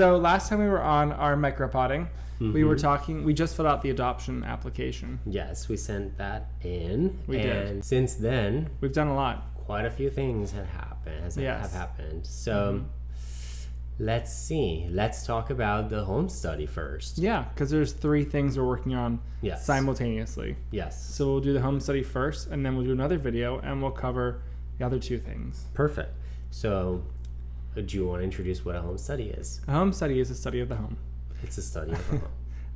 So last time we were on our micropotting, we were Mhm. talking, we just filled out the adoption application. Yes, we sent that in. We did. And since then, We've done a lot. quite a few things have happened. Yes. Have happened. So let's see. Let's talk about the home study first. Yeah, because there's 3 things we're working on Yes. simultaneously. Yes. So we'll do the home study first, and then we'll do another video, and we'll cover the other 2 things. Perfect. So, do you want to introduce what a home study is? A home study is a study of the home. It's a study of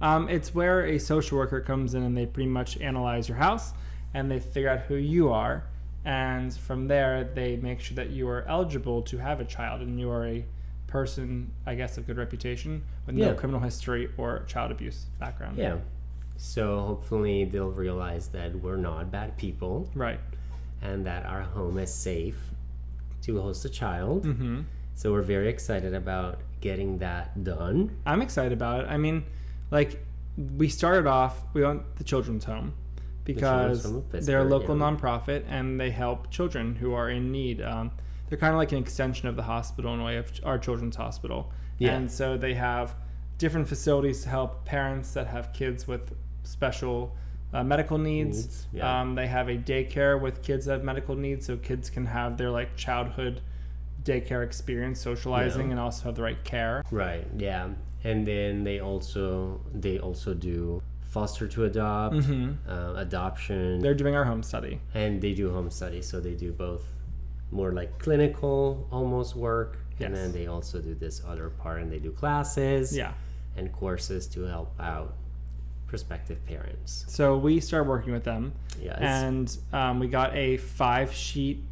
a home. It's where a social worker comes in and they pretty much analyze your house, and they figure out who you are, and from there they make sure that you are eligible to have a child, and you are a person, I guess, of good reputation with no Yeah. criminal history or child abuse background. Yeah. So hopefully they'll realize that we're not bad people Right. and that our home is safe to host a child. Mm-hmm. So we're very excited about getting that done. I'm excited about it. I mean, like, we started off, we went the children's home because Children's Home of they're a Pittsburgh, local yeah. nonprofit and they help children who are in need. They're kind of like an extension of the hospital in a way, of our children's hospital. Yeah. And so they have different facilities to help parents that have kids with special medical needs. Yeah. They have a daycare with kids that have medical needs, so kids can have their like childhood daycare experience, socializing, Yeah. and also have the right care. Right. Yeah. And then they also do foster to adopt, adoption, They're doing our home study. and they do home study. So they do both more like clinical almost work, and Yes. then they also do this other part, and they do classes Yeah. and courses to help out prospective parents. So we started working with them, Yes. and we got a 5-sheet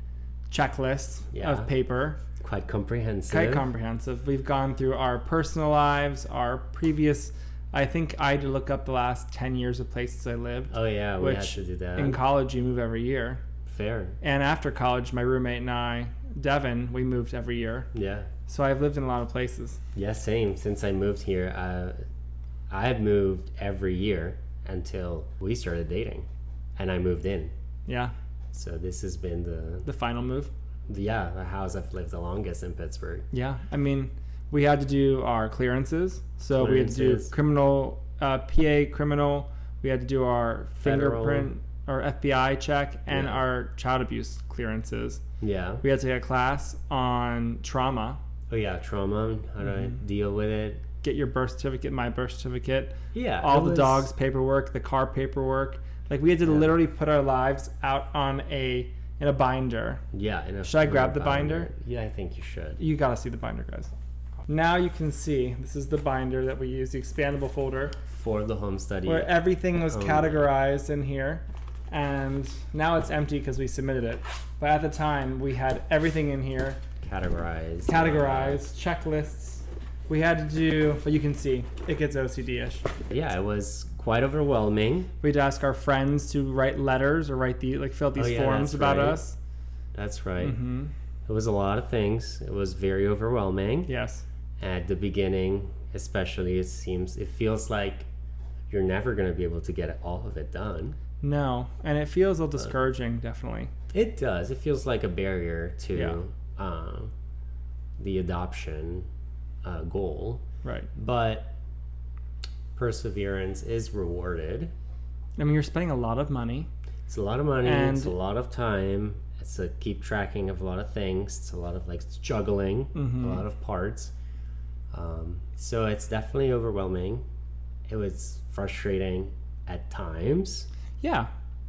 checklist Yeah. of paper, Quite comprehensive. quite comprehensive. We've gone through our personal lives, our previous. I think I had to look up the last 10 years of places I lived. Oh yeah, we had Which to do that. In college, you move every year, Fair. and after college, my roommate and I, Devin, we moved every year. Yeah. So I've lived in a lot of places. Yeah, same. Since I moved here, I've moved every year until we started dating, and I moved in. Yeah, So this has been the final move. the house I've lived the longest in Pittsburgh. Yeah, I mean, we had to do our clearances. So we had to do Clearances. criminal, PA criminal. We had to do our Federal. fingerprint or FBI check and Yeah. our child abuse clearances. Yeah. We had to take a class on trauma, Oh yeah, trauma. How do I deal with it? get your birth certificate, my birth certificate, Yeah. all it the was- dog's paperwork, the car paperwork. Like we had to Yeah. literally put our lives out in a binder. Yeah. Should I grab the binder? Yeah, I think you should. You gotta see the binder, guys. Now you can see this is the binder that we use, the expandable folder, For the home study. where everything was Oh. categorized in here, and now it's empty because we submitted it. But at the time, we had everything in here, categorized, checklists. We had to do, but you can see it gets OCD-ish. Yeah, it was quite overwhelming. We'd ask our friends to write letters or fill out these Oh, yeah, forms that's about right. us. That's right. Mm-hmm. It was a lot of things. It was very overwhelming. Yes. At the beginning, especially, it feels like you're never going to be able to get all of it done. No, and it feels a little discouraging, definitely. It does. It feels like a barrier to Yeah. the adoption goal. Right. But perseverance is rewarded. I mean, you're spending a lot of money. It's a lot of money. And- It's a lot of time. It's a keep tracking of a lot of things. It's a lot of juggling, Mhm. a lot of parts. So it's definitely overwhelming. It was frustrating at times. Yeah.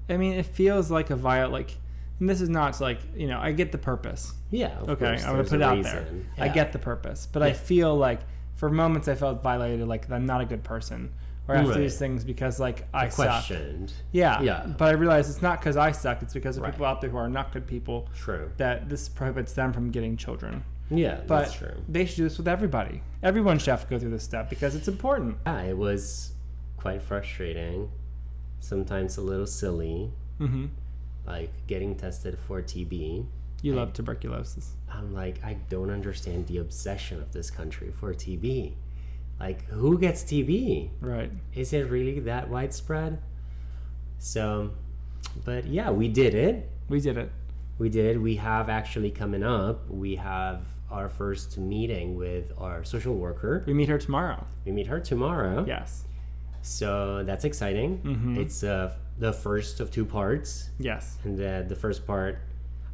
I mean, it feels like and this is not I get the purpose. Yeah, of Okay, course, I'm going there's to put it a out there. reason. I Yeah. get the purpose. But I Yeah. feel like for moments I felt violated, like I'm not a good person. Or I have to do Right. these things because I suck. Questioned. Yeah. Yeah. But I realize it's not because I suck. It's because of Right. people out there who are not good people True. that this prohibits them from getting children. Yeah, But that's true. they should do this with everybody. Everyone should have to go through this step because it's important. Yeah, it was quite frustrating. Sometimes a little silly, Mm-hmm. like getting tested for TB. You love tuberculosis. I'm like, I don't understand the obsession of this country for TB. Like, who gets TB? Right. Is it really that widespread? So, but yeah, we did it. We did it. We did. We have actually coming up. We have our first meeting with our social worker. We meet her tomorrow. We meet her tomorrow. Yes. So that's exciting. Mm-hmm. It's the first of 2 parts. Yes. And the first part,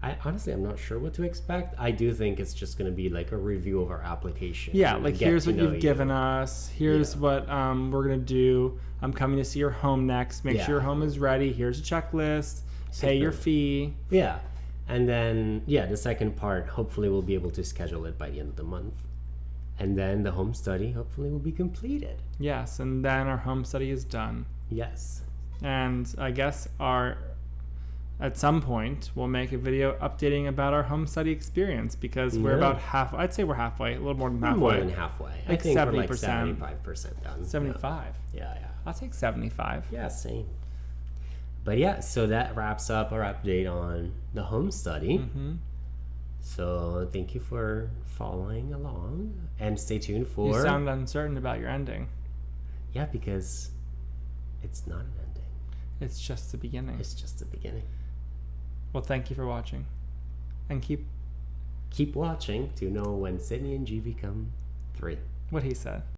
I'm not sure what to expect. I do think it's just going to be like a review of our application. Yeah, and like get here's to what know you've you. given us. Here's Yeah. what we're gonna do. I'm coming to see your home next. Make Yeah. sure your home is ready. Here's a checklist. Pay your fee. Yeah. And then, the second part, hopefully we'll be able to schedule it by the end of the month. And then the home study hopefully will be completed. Yes, and then our home study is done. Yes. And I guess at some point we'll make a video updating about our home study experience because we're Yeah. about I'd say we're halfway, a little more than halfway. More than halfway. I Like think we're like 70%. 75% done. 75. Yeah. I'll take 75. Yeah, same. But so that wraps up our update on the home study. Mm-hmm. So thank you for following along and stay tuned for... You sound uncertain about your ending. Yeah, because it's not an ending. It's just the beginning. It's just the beginning. Well, thank you for watching. And keep Keep watching to know when Sydney and G become 3. what he said.